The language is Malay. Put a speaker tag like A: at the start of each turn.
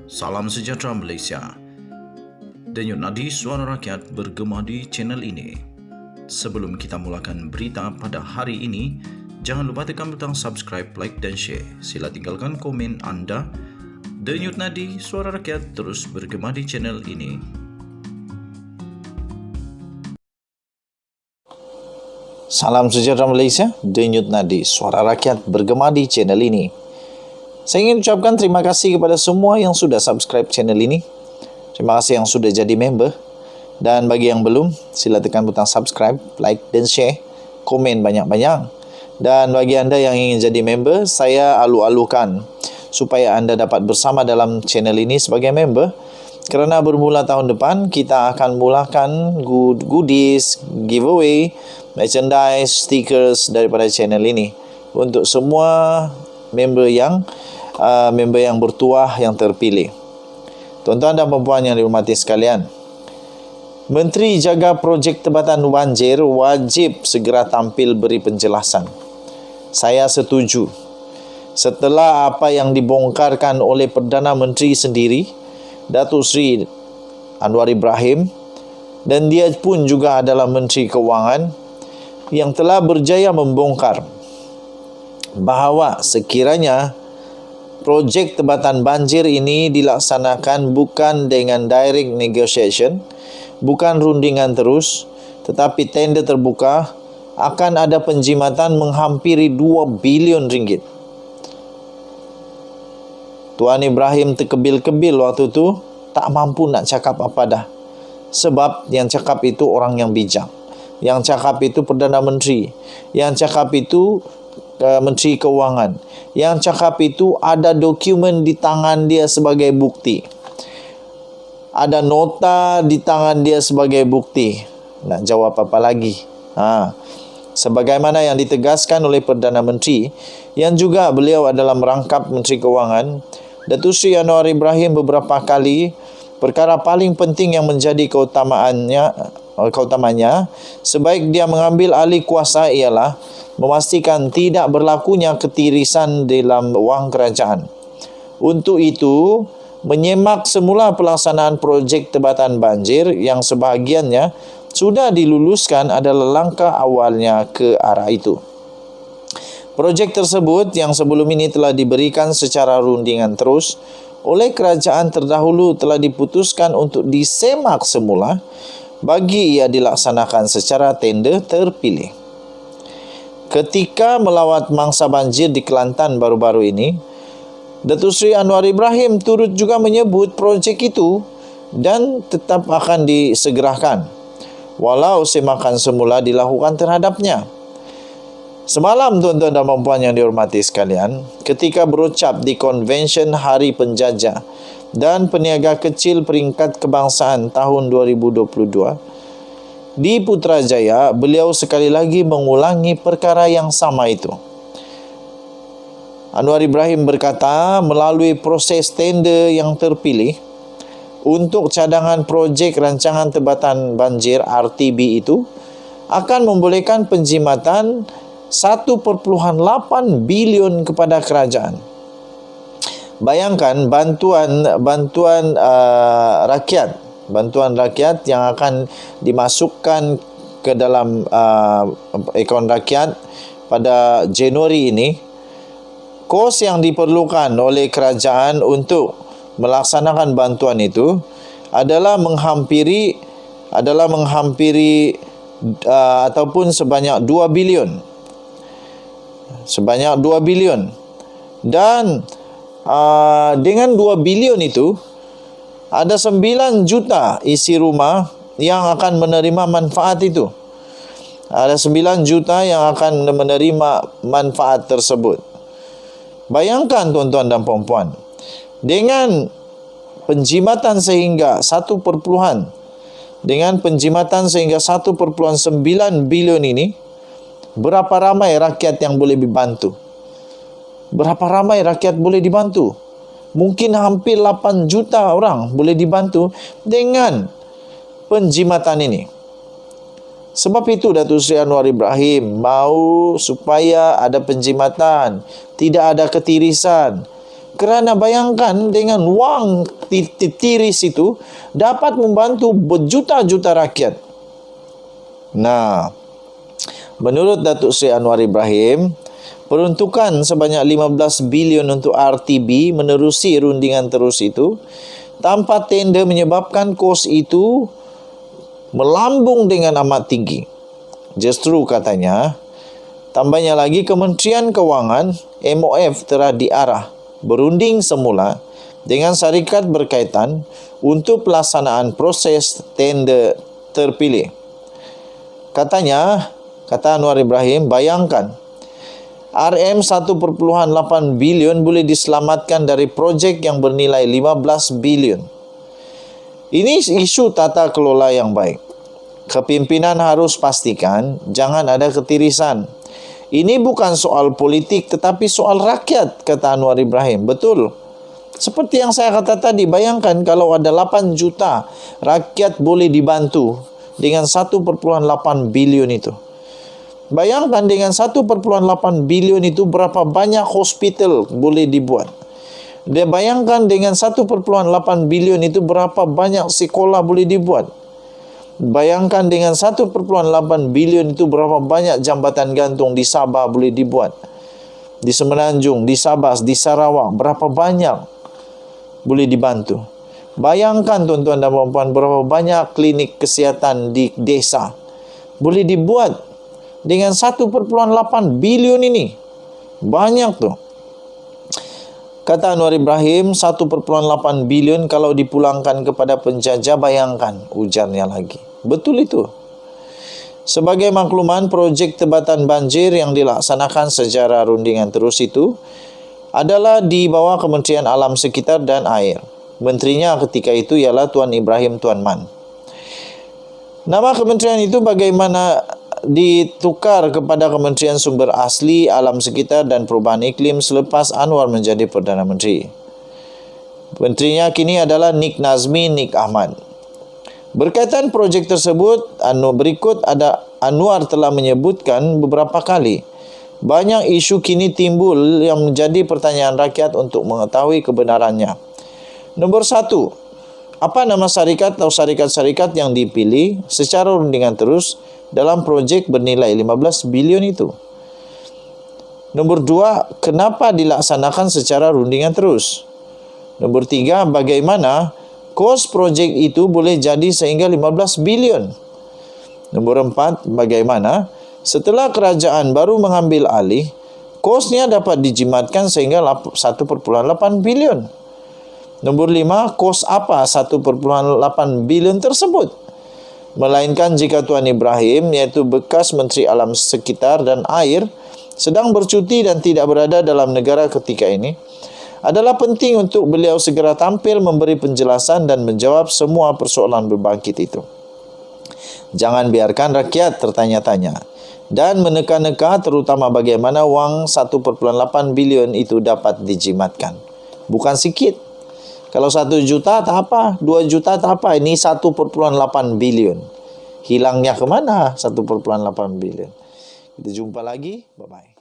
A: Salam sejahtera Malaysia. Denyut nadi suara rakyat bergema di channel ini. Sebelum kita mulakan berita pada hari ini, jangan lupa tekan butang subscribe, like dan share. Sila tinggalkan komen anda. Denyut nadi suara rakyat terus bergema di channel ini.
B: Salam sejahtera Malaysia, Denyut nadi suara rakyat bergema di channel ini. Saya ingin ucapkan terima kasih kepada semua yang sudah subscribe channel ini. Terima kasih yang sudah jadi member. Dan bagi yang belum, sila tekan butang subscribe, like dan share. Komen banyak-banyak. Dan bagi anda yang ingin jadi member, saya alu-alukan supaya anda dapat bersama dalam channel ini sebagai member. Kerana bermula tahun depan, kita akan mulakan goodies, giveaway, merchandise, stickers daripada channel ini. Untuk semua member yang bertuah yang terpilih. Tuan-tuan dan puan yang dihormati sekalian, Menteri Jaga Projek Tempatan Banjir wajib segera tampil beri penjelasan. Saya setuju. Setelah apa yang dibongkarkan oleh Perdana Menteri sendiri, Datuk Seri Anwar Ibrahim, dan dia pun juga adalah Menteri Kewangan yang telah berjaya membongkar bahawa sekiranya projek tempatan banjir ini dilaksanakan bukan dengan direct negotiation, bukan rundingan terus, tetapi tender terbuka, akan ada penjimatan menghampiri 2 bilion ringgit. Tuan Ibrahim terkebil-kebil waktu tu, tak mampu nak cakap apa dah. Sebab yang cakap itu orang yang bijak. Yang cakap itu Perdana Menteri. Yang cakap itu Menteri Kewangan. Yang cakap itu ada dokumen di tangan dia sebagai bukti. Ada nota di tangan dia sebagai bukti. Nak jawab apa lagi? Sebagaimana yang ditegaskan oleh Perdana Menteri, yang juga beliau adalah merangkap Menteri Kewangan, Datuk Seri Anwar Ibrahim beberapa kali, perkara paling penting yang menjadi keutamanya sebaik dia mengambil alih kuasa ialah memastikan tidak berlakunya ketirisan dalam wang kerajaan. Untuk itu, menyemak semula pelaksanaan projek tempatan banjir yang sebahagiannya sudah diluluskan adalah langkah awalnya ke arah itu. Projek tersebut yang sebelum ini telah diberikan secara rundingan terus oleh kerajaan terdahulu telah diputuskan untuk disemak semula bagi ia dilaksanakan secara tender terpilih. Ketika melawat mangsa banjir di Kelantan baru-baru ini, Datuk Seri Anwar Ibrahim turut juga menyebut projek itu dan tetap akan disegerakan, walau semakan semula dilakukan terhadapnya. Semalam tuan-tuan dan puan yang dihormati sekalian, ketika berucap di Konvensyen Hari Penjajah dan Peniaga Kecil Peringkat Kebangsaan tahun 2022, di Putrajaya, beliau sekali lagi mengulangi perkara yang sama itu. Anwar Ibrahim berkata, melalui proses tender yang terpilih untuk cadangan projek rancangan tempatan banjir RTB itu akan membolehkan penjimatan 1.8 bilion kepada kerajaan. Bayangkan bantuan rakyat yang akan dimasukkan ke dalam akaun rakyat pada Januari ini, kos yang diperlukan oleh kerajaan untuk melaksanakan bantuan itu adalah menghampiri ataupun sebanyak 2 bilion. Sebanyak 2 bilion. Dan dengan 2 bilion itu ada 9 juta isi rumah yang akan menerima manfaat itu. Ada 9 juta yang akan menerima manfaat tersebut. Bayangkan tuan-tuan dan puan-puan, dengan penjimatan sehingga 1 9 bilion ini, berapa ramai rakyat yang boleh dibantu? Berapa ramai rakyat boleh dibantu? Mungkin hampir 8 juta orang boleh dibantu dengan penjimatan ini. Sebab itu Datuk Seri Anwar Ibrahim mahu supaya ada penjimatan, tidak ada ketirisan. Kerana bayangkan dengan wang tiris itu dapat membantu berjuta-juta rakyat. Nah, menurut Datuk Seri Anwar Ibrahim, peruntukan sebanyak 15 bilion untuk RTB menerusi rundingan terus itu tanpa tender menyebabkan kos itu melambung dengan amat tinggi. Justru katanya, tambahnya lagi Kementerian Kewangan MOF telah diarah berunding semula dengan syarikat berkaitan untuk pelaksanaan proses tender terpilih. Katanya, kata Anwar Ibrahim, bayangkan RM 1.8 bilion boleh diselamatkan dari projek yang bernilai 15 bilion. Ini isu tata kelola yang baik. Kepimpinan harus pastikan jangan ada ketirisan. Ini bukan soal politik tetapi soal rakyat, kata Anwar Ibrahim. Betul. Seperti yang saya kata tadi, bayangkan kalau ada 8 juta rakyat boleh dibantu dengan 1.8 bilion itu. Bayangkan dengan 1.8 bilion itu berapa banyak hospital boleh dibuat. Dia bayangkan dengan 1.8 bilion itu berapa banyak sekolah boleh dibuat. Bayangkan dengan 1.8 bilion itu berapa banyak jambatan gantung di Sabah boleh dibuat. Di Semenanjung, di Sabah, di Sarawak, berapa banyak boleh dibantu. Bayangkan tuan-tuan dan puan-puan berapa banyak klinik kesihatan di desa boleh dibuat dengan 1.8 bilion ini. Banyak tu. Kata Anwar Ibrahim, 1.8 bilion kalau dipulangkan kepada penjajah, bayangkan, ujarnya lagi. Betul itu. Sebagai makluman, projek tebatan banjir yang dilaksanakan secara rundingan terus itu adalah di bawah Kementerian Alam Sekitar dan Air. Menterinya ketika itu ialah Tuan Ibrahim Tuan Man. Nama kementerian itu bagaimana ditukar kepada Kementerian Sumber Asli, Alam Sekitar dan Perubahan Iklim selepas Anwar menjadi Perdana Menteri. Menterinya kini adalah Nik Nazmi Nik Ahmad. Berkaitan projek tersebut, berikut ada Anwar telah menyebutkan beberapa kali. Banyak isu kini timbul yang menjadi pertanyaan rakyat untuk mengetahui kebenarannya. Nombor 1, apa nama syarikat atau syarikat-syarikat yang dipilih secara rundingan terus dalam projek bernilai 15 bilion itu? Nombor 2, kenapa dilaksanakan secara rundingan terus? Nombor 3, bagaimana kos projek itu boleh jadi sehingga 15 bilion? Nombor 4, bagaimana setelah kerajaan baru mengambil alih, kosnya dapat dijimatkan sehingga 1.8 bilion? Nombor 5, kos apa 1.8 bilion tersebut? Melainkan jika Tuan Ibrahim, iaitu bekas Menteri Alam Sekitar dan Air, sedang bercuti dan tidak berada dalam negara ketika ini, adalah penting untuk beliau segera tampil memberi penjelasan dan menjawab semua persoalan berbangkit itu. Jangan biarkan rakyat tertanya-tanya dan meneka-neka terutama bagaimana wang 1.8 bilion itu dapat dijimatkan. Bukan sikit. Kalau 1 juta tak apa, 2 juta tak apa, ini 1.8 bilion. Hilangnya ke mana 1.8 bilion? Kita jumpa lagi, bye-bye.